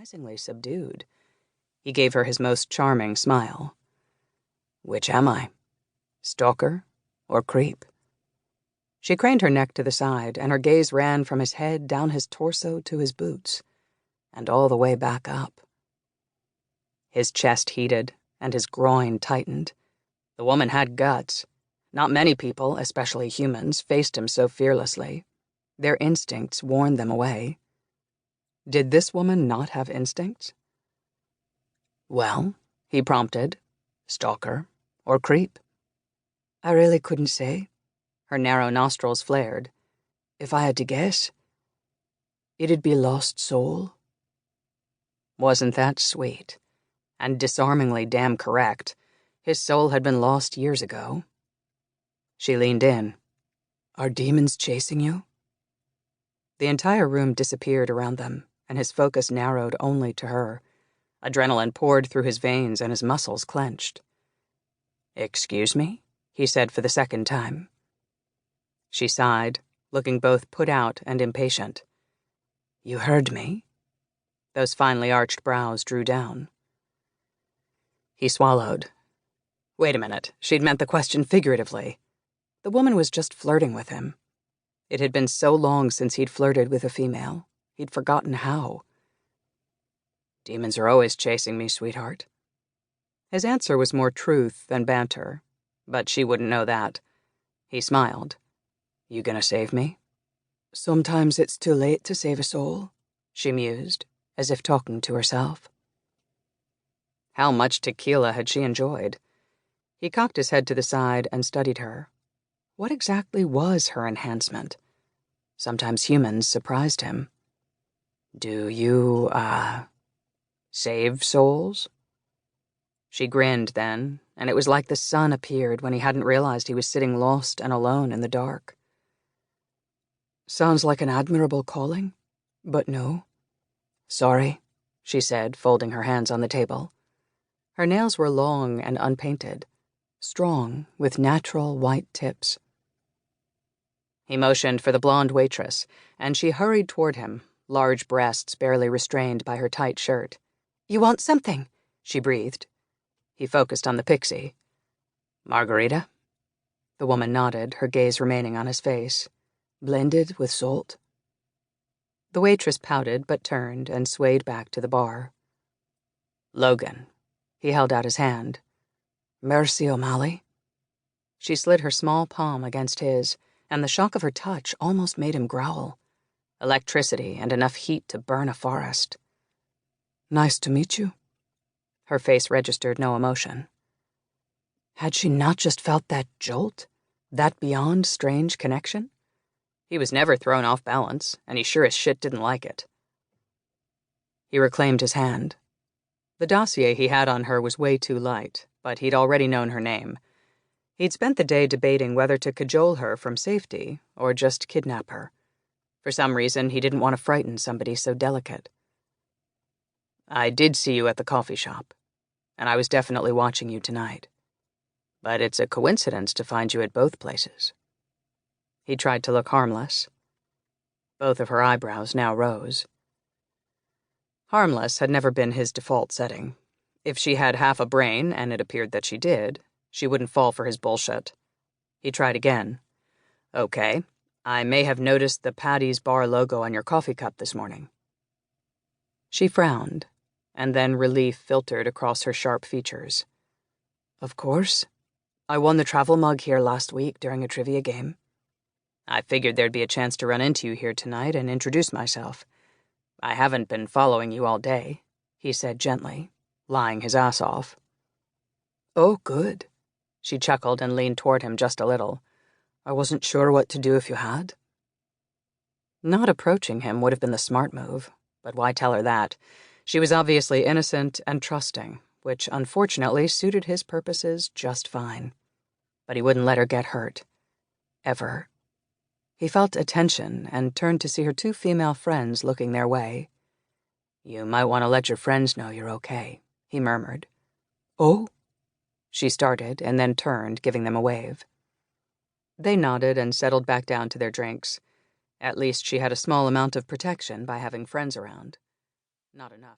surprisingly subdued. He gave her his most charming smile. "Which am I? Stalker or creep?" She craned her neck to the side, and her gaze ran from his head down his torso to his boots, and all the way back up. His chest heated, and his groin tightened. The woman had guts. Not many people, especially humans, faced him so fearlessly. Their instincts warned them away. Did this woman not have instincts? "Well," he prompted, "stalker or creep?" "I really couldn't say." Her narrow nostrils flared. "If I had to guess, it'd be lost soul." Wasn't that sweet? And disarmingly damn correct. His soul had been lost years ago. She leaned in. "Are demons chasing you?" The entire room disappeared around them, and his focus narrowed only to her. Adrenaline poured through his veins and his muscles clenched. "Excuse me?" he said for the second time. She sighed, looking both put out and impatient. "You heard me?" Those finely arched brows drew down. He swallowed. Wait a minute, she'd meant the question figuratively. The woman was just flirting with him. It had been so long since he'd flirted with a female. He'd forgotten how. "Demons are always chasing me, sweetheart." His answer was more truth than banter, but she wouldn't know that. He smiled. "You gonna save me?" "Sometimes it's too late to save a soul," she mused, as if talking to herself. How much tequila had she enjoyed? He cocked his head to the side and studied her. What exactly was her enhancement? Sometimes humans surprised him. "Do you, save souls?" She grinned then, and it was like the sun appeared when he hadn't realized he was sitting lost and alone in the dark. "Sounds like an admirable calling, but no." "Sorry," she said, folding her hands on the table. Her nails were long and unpainted, strong, with natural white tips. He motioned for the blonde waitress, and she hurried toward him, large breasts barely restrained by her tight shirt. "You want something?" she breathed. He focused on the pixie. "Margarita?" The woman nodded, her gaze remaining on his face. "Blended with salt?" The waitress pouted but turned and swayed back to the bar. "Logan." He held out his hand. "Mercy, O'Malley." She slid her small palm against his, and the shock of her touch almost made him growl. Electricity and enough heat to burn a forest. "Nice to meet you." Her face registered no emotion. Had she not just felt that jolt? That beyond strange connection? He was never thrown off balance, and he sure as shit didn't like it. He reclaimed his hand. The dossier he had on her was way too light, but he'd already known her name. He'd spent the day debating whether to cajole her from safety or just kidnap her. For some reason, he didn't want to frighten somebody so delicate. "I did see you at the coffee shop, and I was definitely watching you tonight. But it's a coincidence to find you at both places." He tried to look harmless. Both of her eyebrows now rose. Harmless had never been his default setting. If she had half a brain, and it appeared that she did, she wouldn't fall for his bullshit. He tried again. "Okay, I may have noticed the Paddy's Bar logo on your coffee cup this morning." She frowned, and then relief filtered across her sharp features. "Of course. I won the travel mug here last week during a trivia game." "I figured there'd be a chance to run into you here tonight and introduce myself. I haven't been following you all day," he said gently, lying his ass off. "Oh, good." She chuckled and leaned toward him just a little. "I wasn't sure what to do if you had." Not approaching him would have been the smart move, but why tell her that? She was obviously innocent and trusting, which unfortunately suited his purposes just fine. But he wouldn't let her get hurt. Ever. He felt a tension and turned to see her two female friends looking their way. "You might want to let your friends know you're okay," he murmured. "Oh?" She started and then turned, giving them a wave. They nodded and settled back down to their drinks. At least she had a small amount of protection by having friends around. Not enough.